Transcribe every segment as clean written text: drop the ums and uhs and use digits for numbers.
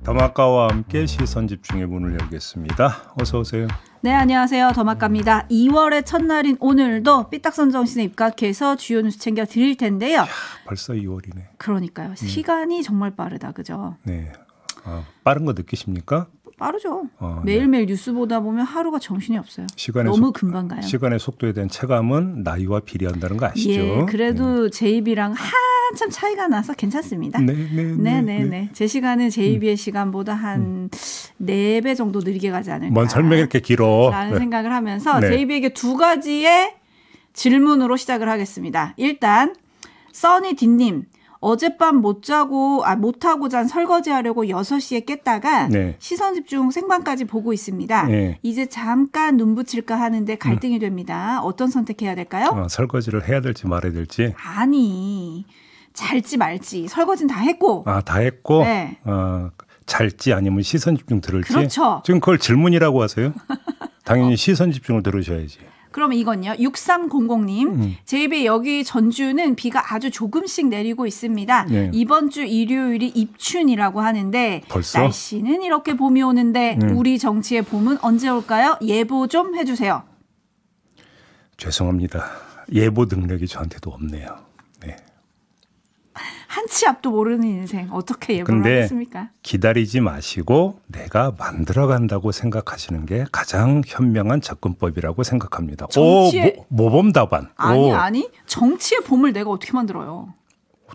더마카와 함께 시선집중의 문을 열겠습니다. 어서 오세요. 네, 안녕하세요. 더마카입니다. 2월의 첫날인 오늘도 삐딱선정신에 입각해서 주요 뉴스 챙겨 드릴 텐데요. 벌써 2월이네. 그러니까요. 시간이 정말 빠르다. 그죠? 네. 빠른 거 느끼십니까? 빠르죠. 매일매일 네. 뉴스 보다 보면 하루가 정신이 없어요. 너무 금방 가요. 시간의 속도에 대한 체감은 나이와 비례한다는 거 아시죠? 예, 그래도 제 입이랑 한참 차이가 나서 괜찮습니다. 네. 제 시간은 제 입의 시간보다 한 4배 정도 느리게 가지 않을까. 뭔 설명이 이렇게 길어. 라는 생각을 하면서 제 입에게 두 가지의 질문으로 시작을 하겠습니다. 일단 써니디님. 어젯밤 못하고 잔 설거지 하려고 6시에 깼다가 시선집중 생방까지 보고 있습니다. 이제 잠깐 눈 붙일까 하는데 갈등이 됩니다. 어떤 선택해야 될까요? 설거지를 해야 될지 말아야 될지. 아니, 잘지 말지. 설거지는 다 했고. 다 했고? 네. 잘지 아니면 시선집중 들을지? 그렇죠. 지금 그걸 질문이라고 하세요? 당연히 시선집중을 들으셔야지. 그럼 이건요. 6300님. 제 입에 여기 전주는 비가 아주 조금씩 내리고 있습니다. 이번 주 일요일이 입춘이라고 하는데 벌써? 날씨는 이렇게 봄이 오는데 우리 정치의 봄은 언제 올까요? 예보 좀 해주세요. 죄송합니다. 예보 능력이 저한테도 없네요. 네. 한치 앞도 모르는 인생 어떻게 예보를 하겠습니까? 기다리지 마시고 내가 만들어간다고 생각하시는 게 가장 현명한 접근법이라고 생각합니다. 모범 답안. 아니. 정치의 봄을 내가 어떻게 만들어요?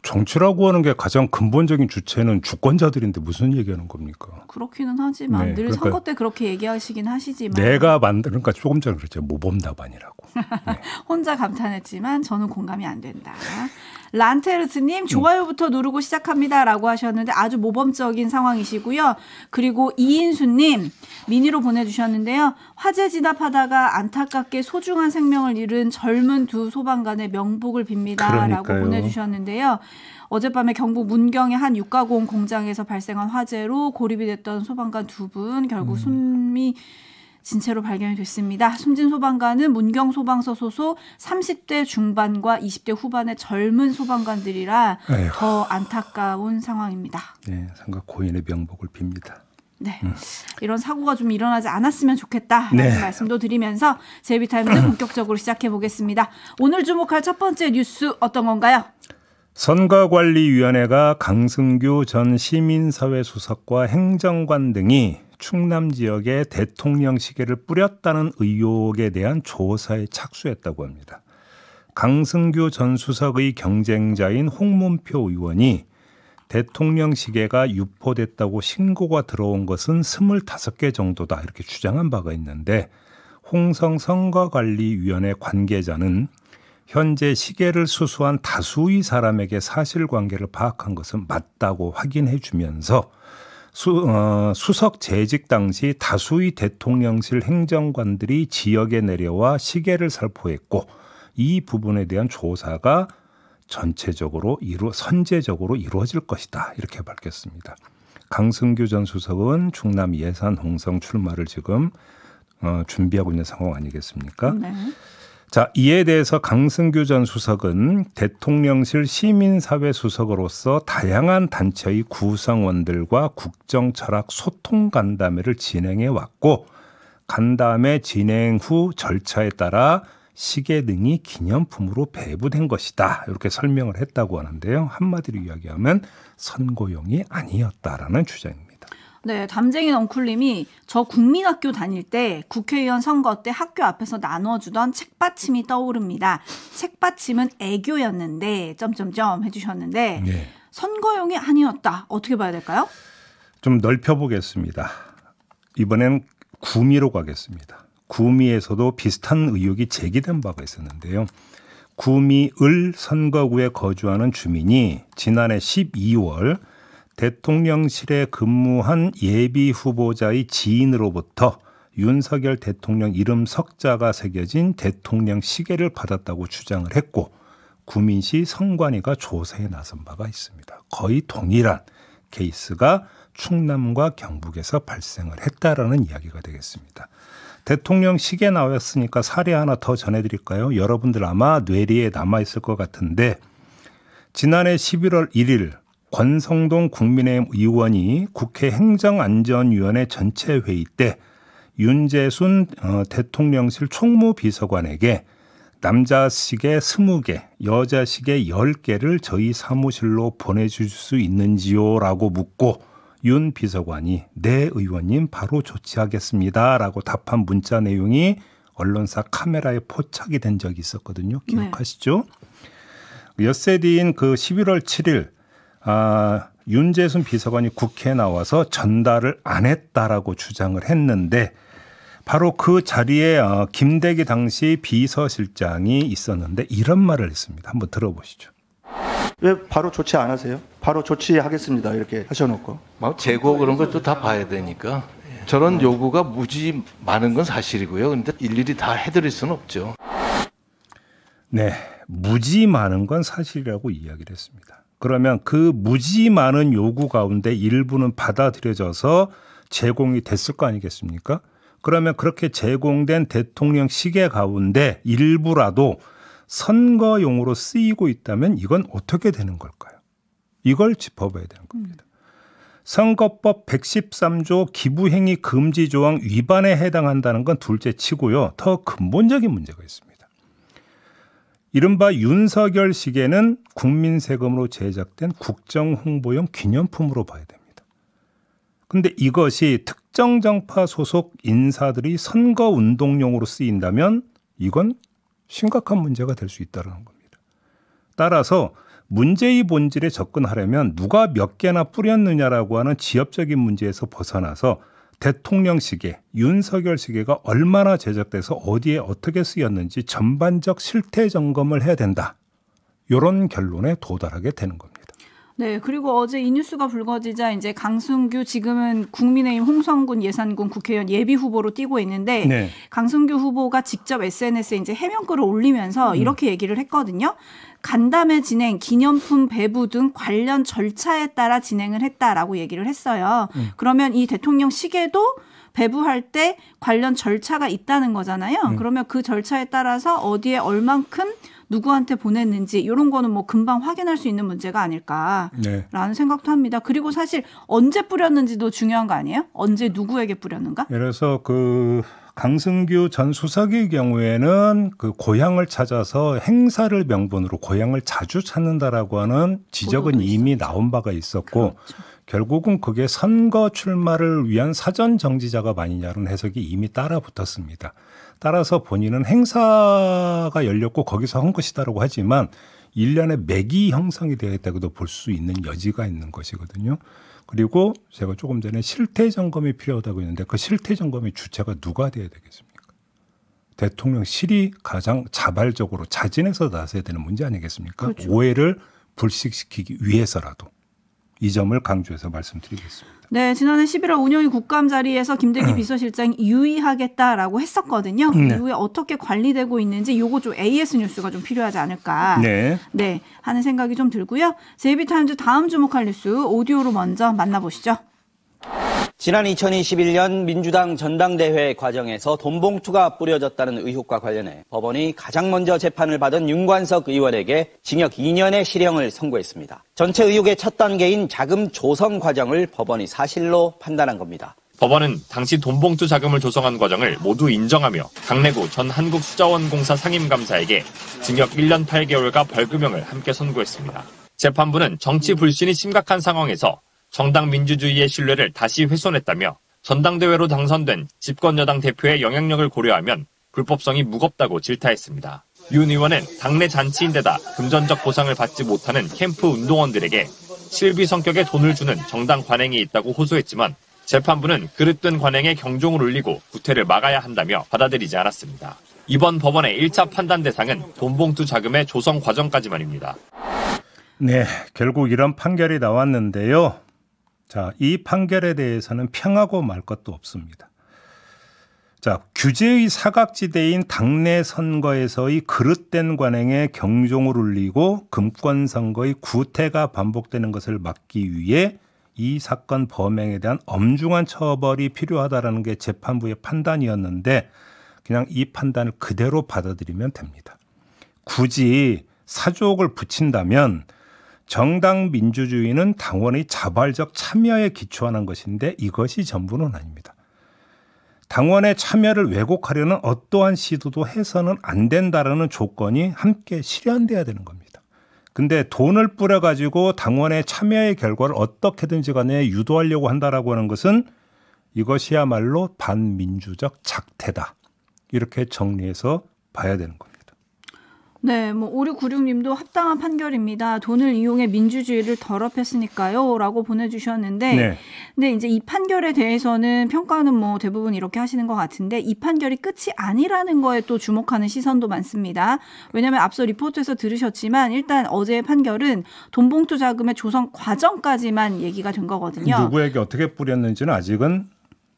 정치라고 하는 게 가장 근본적인 주체는 주권자들인데 무슨 얘기하는 겁니까? 그렇기는 하지만 늘 선거 때 그렇게 얘기하시긴 하시지만 내가 만드니까 조금 전에 그랬죠. 모범 답안이라고. 혼자 감탄했지만 저는 공감이 안 된다. 란테르스님 좋아요부터 누르고 시작합니다라고 하셨는데 아주 모범적인 상황이시고요. 그리고 이인수님 미니로 보내주셨는데요. 화재 진압하다가 안타깝게 소중한 생명을 잃은 젊은 두 소방관의 명복을 빕니다라고 보내주셨는데요. 어젯밤에 경북 문경의 한 육가공 공장에서 발생한 화재로 고립이 됐던 소방관 2분 결국 숨이 진 채로 발견이 됐습니다. 숨진 소방관은 문경소방서 소속 30대 중반과 20대 후반의 젊은 소방관들이라 더 안타까운 상황입니다. 네, 상가 고인의 명복을 빕니다. 네, 이런 사고가 좀 일어나지 않았으면 좋겠다라는 말씀도 드리면서 제이비타임즈 본격적으로 시작해 보겠습니다. 오늘 주목할 첫 번째 뉴스 어떤 건가요? 선거관리위원회가 강승규 전 시민사회수석과 행정관 등이 충남 지역에 대통령 시계를 뿌렸다는 의혹에 대한 조사에 착수했다고 합니다. 강승규 전 수석의 경쟁자인 홍문표 의원이 대통령 시계가 유포됐다고 신고가 들어온 것은 25개 정도다 이렇게 주장한 바가 있는데 홍성 선거관리위원회 관계자는 현재 시계를 수수한 다수의 사람에게 사실관계를 파악한 것은 맞다고 확인해 주면서 수석 재직 당시 다수의 대통령실 행정관들이 지역에 내려와 시계를 살포했고 이 부분에 대한 조사가 전체적으로 선제적으로 이루어질 것이다 이렇게 밝혔습니다. 강승규 전 수석은 충남 예산 홍성 출마를 지금 준비하고 있는 상황 아니겠습니까? 네. 자, 이에 대해서 강승규 전 수석은 대통령실 시민사회 수석으로서 다양한 단체의 구성원들과 국정철학 소통 간담회를 진행해 왔고 간담회 진행 후 절차에 따라 시계 등이 기념품으로 배부된 것이다 이렇게 설명을 했다고 하는데요. 한마디로 이야기하면 선고용이 아니었다라는 주장입니다. 네, 담쟁인 엉클님이 저 국민학교 다닐 때 국회의원 선거 때 학교 앞에서 나눠주던 책받침이 떠오릅니다. 책받침은 애교였는데 점점점 해주셨는데 선거용이 아니었다. 어떻게 봐야 될까요? 좀 넓혀보겠습니다. 이번엔 구미로 가겠습니다. 구미에서도 비슷한 의혹이 제기된 바가 있었는데요. 구미 을 선거구에 거주하는 주민이 지난해 12월 대통령실에 근무한 예비 후보자의 지인으로부터 윤석열 대통령 이름 석자가 새겨진 대통령 시계를 받았다고 주장을 했고 구민시 선관위가 조사에 나선 바가 있습니다. 거의 동일한 케이스가 충남과 경북에서 발생을 했다라는 이야기가 되겠습니다. 대통령 시계 나왔으니까 사례 하나 더 전해드릴까요? 여러분들 아마 뇌리에 남아있을 것 같은데 지난해 11월 1일 권성동 국민의힘 의원이 국회 행정안전위원회 전체 회의 때 윤재순 대통령실 총무비서관에게 남자 시계 20개, 여자 시계 10개를 저희 사무실로 보내줄 수 있는지요? 라고 묻고 윤 비서관이 네 의원님 바로 조치하겠습니다. 라고 답한 문자 내용이 언론사 카메라에 포착이 된 적이 있었거든요. 기억하시죠? 네. 엿새 뒤인 그 11월 7일 윤재순 비서관이 국회에 나와서 전달을 안 했다라고 주장을 했는데 바로 그 자리에 김대기 당시 비서실장이 있었는데 이런 말을 했습니다. 한번 들어보시죠. 왜 바로 조치 안 하세요? 바로 조치하겠습니다. 이렇게 하셔놓고. 재고 그런 것도 다 봐야 되니까. 저런 요구가 무지 많은 건 사실이고요. 그런데 일일이 다 해드릴 수는 없죠. 네, 무지 많은 건 사실이라고 이야기를 했습니다. 그러면 그 무지 많은 요구 가운데 일부는 받아들여져서 제공이 됐을 거 아니겠습니까? 그러면 그렇게 제공된 대통령 시계 가운데 일부라도 선거용으로 쓰이고 있다면 이건 어떻게 되는 걸까요? 이걸 짚어봐야 되는 겁니다. 선거법 113조 기부행위 금지 조항 위반에 해당한다는 건 둘째 치고요. 더 근본적인 문제가 있습니다. 이른바 윤석열 시계는 국민 세금으로 제작된 국정홍보용 기념품으로 봐야 됩니다. 그런데 이것이 특정 정파 소속 인사들이 선거운동용으로 쓰인다면 이건 심각한 문제가 될 수 있다는 겁니다. 따라서 문제의 본질에 접근하려면 누가 몇 개나 뿌렸느냐라고 하는 지엽적인 문제에서 벗어나서 대통령 시계, 윤석열 시계가 얼마나 제작돼서 어디에 어떻게 쓰였는지 전반적 실태 점검을 해야 된다. 이런 결론에 도달하게 되는 겁니다. 네, 그리고 어제 이 뉴스가 불거지자 이제 강승규 지금은 국민의힘 홍성군 예산군 국회의원 예비 후보로 뛰고 있는데 네. 강승규 후보가 직접 SNS에 이제 해명글을 올리면서 이렇게 얘기를 했거든요. 간담회 진행, 기념품 배부 등 관련 절차에 따라 진행을 했다라고 얘기를 했어요. 그러면 이 대통령 시계도 배부할 때 관련 절차가 있다는 거잖아요. 그러면 그 절차에 따라서 어디에 얼만큼 누구한테 보냈는지 이런 거는 뭐 금방 확인할 수 있는 문제가 아닐까라는 네. 생각도 합니다. 그리고 사실 언제 뿌렸는지도 중요한 거 아니에요? 언제 누구에게 뿌렸는가? 그래서 그 강승규 전 수석의 경우에는 그 고향을 찾아서 행사를 명분으로 고향을 자주 찾는다라고 하는 지적은 이미 나온 바가 있었고 그렇죠. 결국은 그게 선거 출마를 위한 사전 정지작업 아니냐는 해석이 이미 따라 붙었습니다. 따라서 본인은 행사가 열렸고 거기서 한 것이다라고 하지만 일련의 맥이 형성이 되어 있다고도 볼 수 있는 여지가 있는 것이거든요. 그리고 제가 조금 전에 실태 점검이 필요하다고 했는데 그 실태 점검의 주체가 누가 돼야 되겠습니까? 대통령실이 가장 자발적으로 자진해서 나서야 되는 문제 아니겠습니까? 그렇죠. 오해를 불식시키기 위해서라도. 이 점을 강조해서 말씀드리겠습니다. 네, 지난해 11월 운영위 국감 자리에서 김대기 비서실장이 유의하겠다라고 했었거든요. 이후에 어떻게 관리되고 있는지 요거 좀 AS 뉴스가 좀 필요하지 않을까 네, 하는 생각이 좀 들고요. 제이비타임즈 다음 주목할 뉴스 오디오로 먼저 만나보시죠. 지난 2021년 민주당 전당대회 과정에서 돈봉투가 뿌려졌다는 의혹과 관련해 법원이 가장 먼저 재판을 받은 윤관석 의원에게 징역 2년의 실형을 선고했습니다. 전체 의혹의 첫 단계인 자금 조성 과정을 법원이 사실로 판단한 겁니다. 법원은 당시 돈봉투 자금을 조성한 과정을 모두 인정하며 강래구 전 한국수자원공사 상임감사에게 징역 1년 8개월과 벌금형을 함께 선고했습니다. 재판부는 정치 불신이 심각한 상황에서 정당 민주주의의 신뢰를 다시 훼손했다며 전당대회로 당선된 집권여당 대표의 영향력을 고려하면 불법성이 무겁다고 질타했습니다. 윤 의원은 당내 잔치인데다 금전적 보상을 받지 못하는 캠프 운동원들에게 실비 성격의 돈을 주는 정당 관행이 있다고 호소했지만 재판부는 그릇된 관행에 경종을 울리고 구태를 막아야 한다며 받아들이지 않았습니다. 이번 법원의 1차 판단 대상은 돈봉투 자금의 조성 과정까지만입니다. 네, 결국 이런 판결이 나왔는데요. 자, 이 판결에 대해서는 평하고 말 것도 없습니다. 자, 규제의 사각지대인 당내 선거에서의 그릇된 관행에 경종을 울리고 금권 선거의 구태가 반복되는 것을 막기 위해 이 사건 범행에 대한 엄중한 처벌이 필요하다라는 게 재판부의 판단이었는데 그냥 이 판단을 그대로 받아들이면 됩니다. 굳이 사족을 붙인다면 정당 민주주의는 당원의 자발적 참여에 기초하는 것인데 이것이 전부는 아닙니다. 당원의 참여를 왜곡하려는 어떠한 시도도 해서는 안 된다라는 조건이 함께 실현돼야 되는 겁니다. 근데 돈을 뿌려가지고 당원의 참여의 결과를 어떻게든지 간에 유도하려고 한다라고 하는 것은 이것이야말로 반민주적 작태다. 이렇게 정리해서 봐야 되는 겁니다. 네, 5696님도 합당한 판결입니다. 돈을 이용해 민주주의를 더럽혔으니까요. 라고 보내주셨는데, 네. 근데 이제 이 판결에 대해서는 평가는 대부분 이렇게 하시는 것 같은데, 이 판결이 끝이 아니라는 거에 또 주목하는 시선도 많습니다. 왜냐하면 앞서 리포트에서 들으셨지만, 일단 어제의 판결은 돈봉투 자금의 조성 과정까지만 얘기가 된 거거든요. 누구에게 어떻게 뿌렸는지는 아직은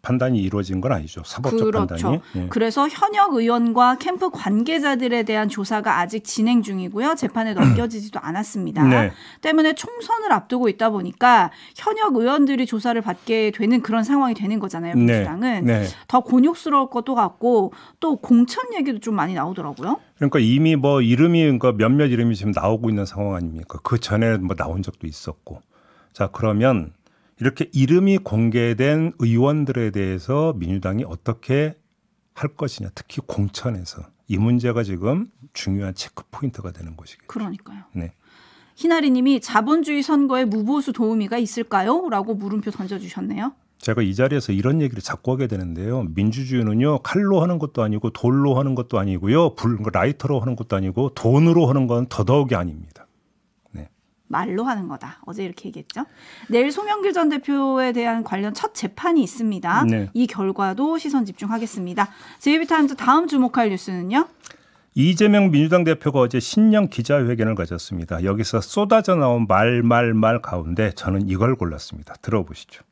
판단이 이루어진 건 아니죠. 사법적 그렇죠. 판단이. 네. 그래서 현역 의원과 캠프 관계자들에 대한 조사가 아직 진행 중이고요. 재판에 넘겨지지도 않았습니다. 네. 때문에 총선을 앞두고 있다 보니까 현역 의원들이 조사를 받게 되는 그런 상황이 되는 거잖아요. 민주당은. 네. 네. 더 곤욕스러울 것도 같고 또 공천 얘기도 좀 많이 나오더라고요. 그러니까 이미 이름이 몇몇 이름이 지금 나오고 있는 상황 아닙니까? 그 전에 나온 적도 있었고. 자, 그러면 이렇게 이름이 공개된 의원들에 대해서 민주당이 어떻게 할 것이냐. 특히 공천에서. 이 문제가 지금 중요한 체크 포인트가 되는 것이겠죠. 그러니까요. 네. 희나리 님이 자본주의 선거에 무보수 도우미가 있을까요? 라고 물음표 던져주셨네요. 제가 이 자리에서 이런 얘기를 자꾸 하게 되는데요. 민주주의는요. 칼로 하는 것도 아니고 돌로 하는 것도 아니고요. 라이터로 하는 것도 아니고 돈으로 하는 건 더더욱이 아닙니다. 말로 하는 거다. 어제 이렇게 얘기했죠. 내일 송영길 전 대표에 대한 관련 첫 재판이 있습니다. 네. 이 결과도 시선 집중하겠습니다. JB타임즈 다음 주목할 뉴스는요. 이재명 민주당 대표가 어제 신년 기자회견을 가졌습니다. 여기서 쏟아져 나온 말 가운데 저는 이걸 골랐습니다. 들어보시죠.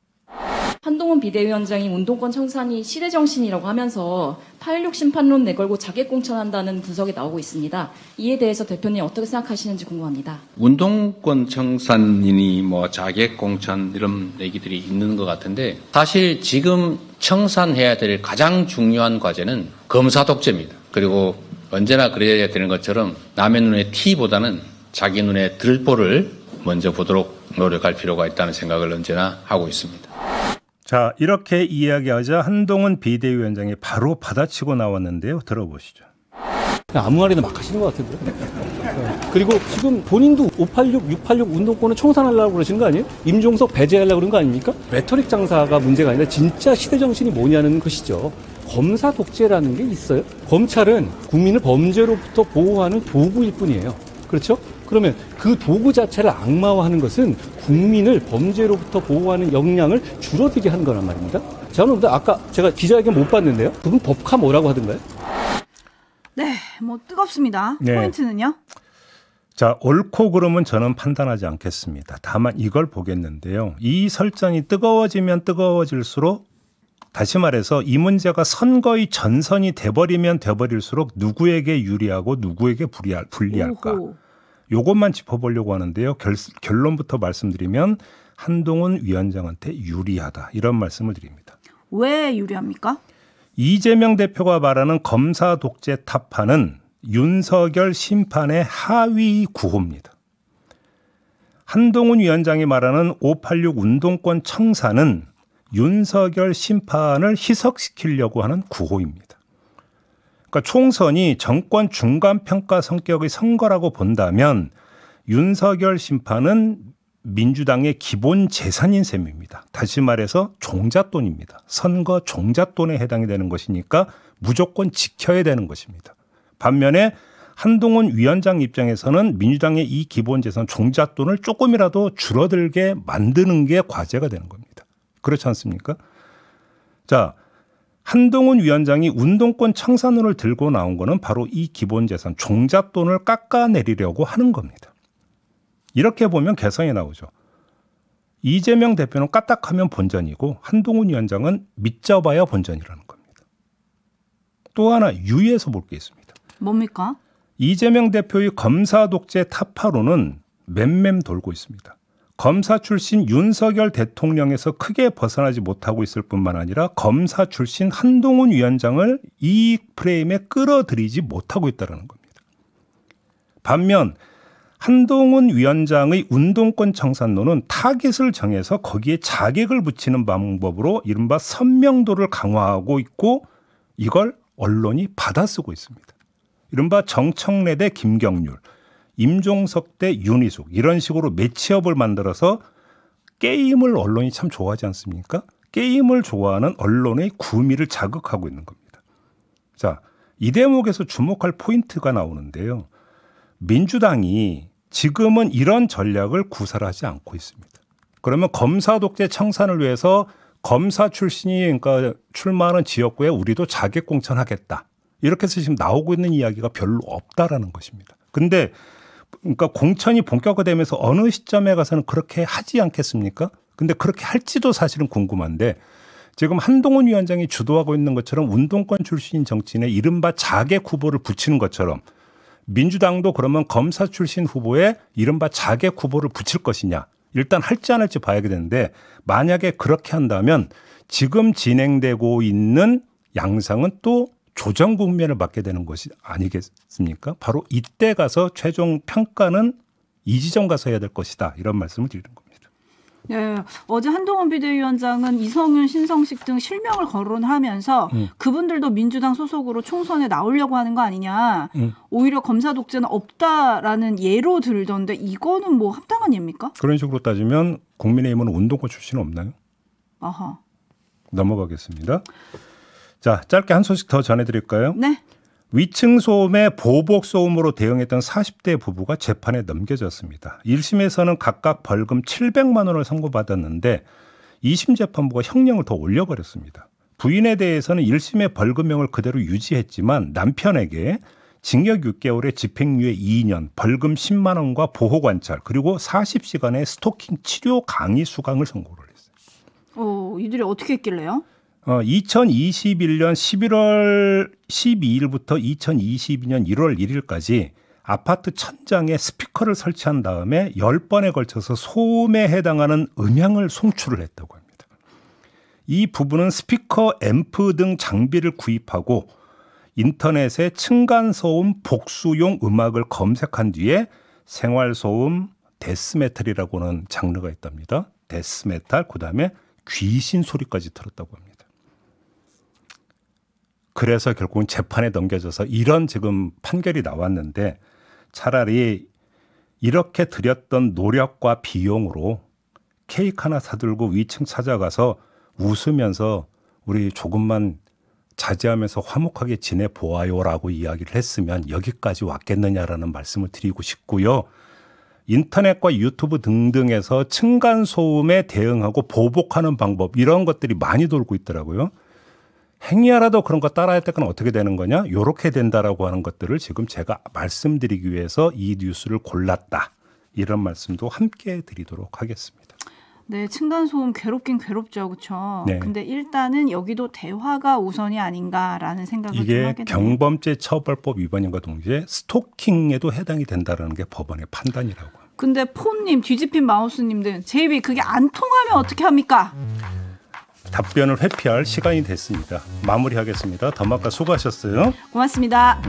한동훈 비대위원장이 운동권 청산이 시대정신이라고 하면서 8.16 심판론 내걸고 자객공천한다는 분석이 나오고 있습니다. 이에 대해서 대표님 어떻게 생각하시는지 궁금합니다. 운동권 청산이니 자객공천 이런 얘기들이 있는 것 같은데 사실 지금 청산해야 될 가장 중요한 과제는 검사 독재입니다. 그리고 언제나 그래야 되는 것처럼 남의 눈에 티보다는 자기 눈에 들보를 먼저 보도록 노력할 필요가 있다는 생각을 언제나 하고 있습니다. 자, 이렇게 이야기하자 한동훈 비대위원장이 바로 받아치고 나왔는데요. 들어보시죠. 아무 말이나 막 하시는 것 같은데요. 그리고 지금 본인도 586, 686 운동권을 청산하려고 그러시는 거 아니에요? 임종석 배제하려고 그런 거 아닙니까? 레토릭 장사가 문제가 아니라 진짜 시대정신이 뭐냐는 것이죠. 검사 독재라는 게 있어요. 검찰은 국민을 범죄로부터 보호하는 도구일 뿐이에요. 그렇죠? 그러면 그 도구 자체를 악마화하는 것은 국민을 범죄로부터 보호하는 역량을 줄어들게 하는 거란 말입니다. 저는 근데 아까 제가 기자회견 못 봤는데요. 그분 법카 뭐라고 하던가요? 네, 뜨겁습니다. 네. 포인트는요? 자, 옳고 그름은 저는 판단하지 않겠습니다. 다만 이걸 보겠는데요. 이 설전이 뜨거워지면 뜨거워질수록 다시 말해서 이 문제가 선거의 전선이 돼버리면 돼버릴수록 누구에게 유리하고 누구에게 불리할까. 오호. 요것만 짚어보려고 하는데요. 결론부터 말씀드리면 한동훈 위원장한테 유리하다. 이런 말씀을 드립니다. 왜 유리합니까? 이재명 대표가 말하는 검사 독재 타파는 윤석열 심판의 하위 구호입니다. 한동훈 위원장이 말하는 586 운동권 청산은 윤석열 심판을 희석시키려고 하는 구호입니다. 그러니까 총선이 정권 중간평가 성격의 선거라고 본다면 윤석열 심판은 민주당의 기본 재산인 셈입니다. 다시 말해서 종잣돈입니다. 선거 종잣돈에 해당이 되는 것이니까 무조건 지켜야 되는 것입니다. 반면에 한동훈 위원장 입장에서는 민주당의 이 기본 재산 종잣돈을 조금이라도 줄어들게 만드는 게 과제가 되는 겁니다. 그렇지 않습니까? 자, 한동훈 위원장이 운동권 청산론을 들고 나온 거는 바로 이 기본 재산 종잣돈을 깎아내리려고 하는 겁니다. 이렇게 보면 개성이 나오죠. 이재명 대표는 까딱하면 본전이고 한동훈 위원장은 밑잡아야 본전이라는 겁니다. 또 하나 유의해서 볼 게 있습니다. 뭡니까? 이재명 대표의 검사 독재 타파로는 맴맴 돌고 있습니다. 검사 출신 윤석열 대통령에서 크게 벗어나지 못하고 있을 뿐만 아니라 검사 출신 한동훈 위원장을 이 프레임에 끌어들이지 못하고 있다는 겁니다. 반면 한동훈 위원장의 운동권 청산론은 타깃을 정해서 거기에 자객을 붙이는 방법으로 이른바 선명도를 강화하고 있고 이걸 언론이 받아쓰고 있습니다. 이른바 정청래 대 김경률, 임종석 대 윤희숙 이런 식으로 매치업을 만들어서 게임을 언론이 참 좋아하지 않습니까? 게임을 좋아하는 언론의 구미를 자극하고 있는 겁니다. 자, 이 대목에서 주목할 포인트가 나오는데요. 민주당이 지금은 이런 전략을 구사하지 않고 있습니다. 그러면 검사 독재 청산을 위해서 검사 출신이 그러니까 출마하는 지역구에 우리도 자객 공천하겠다. 이렇게 해서 지금 나오고 있는 이야기가 별로 없다라는 것입니다. 근데 그러니까 공천이 본격화되면서 어느 시점에 가서는 그렇게 하지 않겠습니까? 근데 그렇게 할지도 사실은 궁금한데 지금 한동훈 위원장이 주도하고 있는 것처럼 운동권 출신 정치인의 이른바 자객 후보를 붙이는 것처럼 민주당도 그러면 검사 출신 후보에 이른바 자객 후보를 붙일 것이냐. 일단 할지 안 할지 봐야 되는데 만약에 그렇게 한다면 지금 진행되고 있는 양상은 또 조정 국면을 맞게 되는 것이 아니겠습니까? 바로 이때 가서 최종 평가는 이 지점 가서 해야 될 것이다. 이런 말씀을 드리는 겁니다. 네, 어제 한동훈 비대위원장은 이성윤, 신성식 등 실명을 거론하면서 그분들도 민주당 소속으로 총선에 나오려고 하는 거 아니냐. 오히려 검사 독재는 없다라는 예로 들던데 이거는 뭐 합당한 예입니까? 그런 식으로 따지면 국민의힘은 운동권 출신은 없나요? 아하. 넘어가겠습니다. 자, 짧게 한 소식 더 전해드릴까요? 네. 위층 소음에 보복 소음으로 대응했던 40대 부부가 재판에 넘겨졌습니다. 1심에서는 각각 벌금 700만 원을 선고받았는데 2심 재판부가 형량을 더 올려버렸습니다. 부인에 대해서는 1심의 벌금형을 그대로 유지했지만 남편에게 징역 6개월에 집행유예 2년, 벌금 10만 원과 보호관찰 그리고 40시간의 스토킹 치료 강의 수강을 선고를 했어요. 이들이 어떻게 했길래요? 2021년 11월 12일부터 2022년 1월 1일까지 아파트 천장에 스피커를 설치한 다음에 10번에 걸쳐서 소음에 해당하는 음향을 송출을 했다고 합니다. 이 부분은 스피커, 앰프 등 장비를 구입하고 인터넷에 층간소음 복수용 음악을 검색한 뒤에 생활소음, 데스메탈이라고는 장르가 있답니다. 데스메탈, 그다음에 귀신 소리까지 들었다고 합니다. 그래서 결국은 재판에 넘겨져서 이런 지금 판결이 나왔는데 차라리 이렇게 들였던 노력과 비용으로 케이크 하나 사들고 위층 찾아가서 웃으면서 우리 조금만 자제하면서 화목하게 지내보아요라고 이야기를 했으면 여기까지 왔겠느냐라는 말씀을 드리고 싶고요. 인터넷과 유튜브 등등에서 층간소음에 대응하고 보복하는 방법 이런 것들이 많이 돌고 있더라고요. 행여라도 그런 거 따라할 때는 어떻게 되는 거냐? 요렇게 된다라고 하는 것들을 지금 제가 말씀드리기 위해서 이 뉴스를 골랐다. 이런 말씀도 함께 드리도록 하겠습니다. 네, 층간소음 괴롭긴 괴롭죠. 그렇죠. 네. 근데 일단은 여기도 대화가 우선이 아닌가라는 생각을 좀 이게 하게 돼요. 경범죄 처벌법 위반과 동시에 스토킹에도 해당이 된다는 게 법원의 판단이라고 합니다. 근데 폰님, 뒤집힌 마우스님들 제이비 그게 안 통하면 어떻게 합니까? 답변을 회피할 시간이 됐습니다. 마무리하겠습니다. 더마카 수고하셨어요. 고맙습니다.